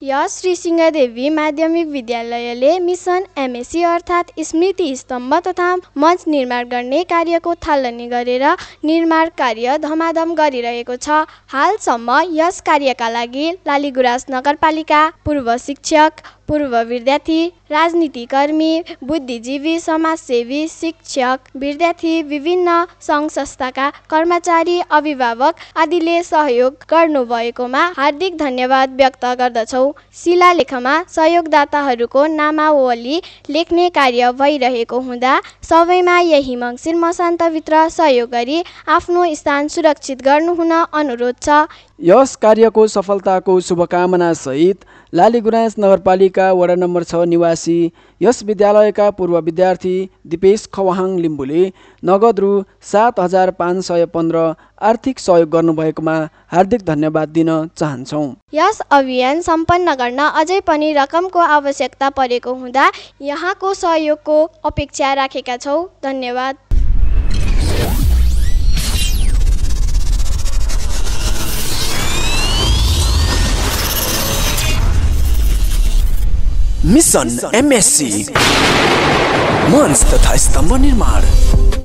यस श्री सिंहदेवी माध्यमिक विद्यालयले mission MSc अर्थात् स्मृति स्तम्भ तथा मञ्च निर्माण गर्ने कार्यको थालनी गरेर निर्माण कार्य धमाधम गरिरहेको छ। हालसम्म यस कार्यका लागि लालीगुराँस नगरपालिका, पूर्व शिक्षक, पूर्व विद्यार्थी, राजनीतिकर्मी, बुद्धिजीवी, समाजसेवी, शिक्षक, विद्यार्थी, विभिन्न सङ्घ संस्थाका कर्मचारी, अभिभावक आदिले सहयोग गर्नुभएकोमा हार्दिक धन्यवाद व्यक्त गर्दछौँ। शिलालेखमा सहयोगदाताहरूको नामावली लेख्ने कार्य भइरहेको हुँदा सबैमा यही मङ्सिर मसान्तभित्र सहयोग गरी आफ्नो स्थान सुरक्षित गर्नुहुन अनुरोध छ। यस कार्यको सफलताको शुभकामना सहित लालीगुराँस नगरपालिका वडा नम्बर 6 निवासी यस विद्यालयका पूर्व विद्यार्थी दिपेश खवाहाङ लिम्बुले नगद रु 7,515 आर्थिक सहयोग गर्नुभएकोमा हार्दिक धन्यवाद दिन चाहन्छौँ। यस अभियान सम्पन्न गर्न अझै पनि रकमको आवश्यकता परेको हुँदा यहाँको सहयोगको अपेक्षा राखेका छौँ। धन्यवाद। मिसन एमएससी मञ्च तथा स्तम्भ निर्माण।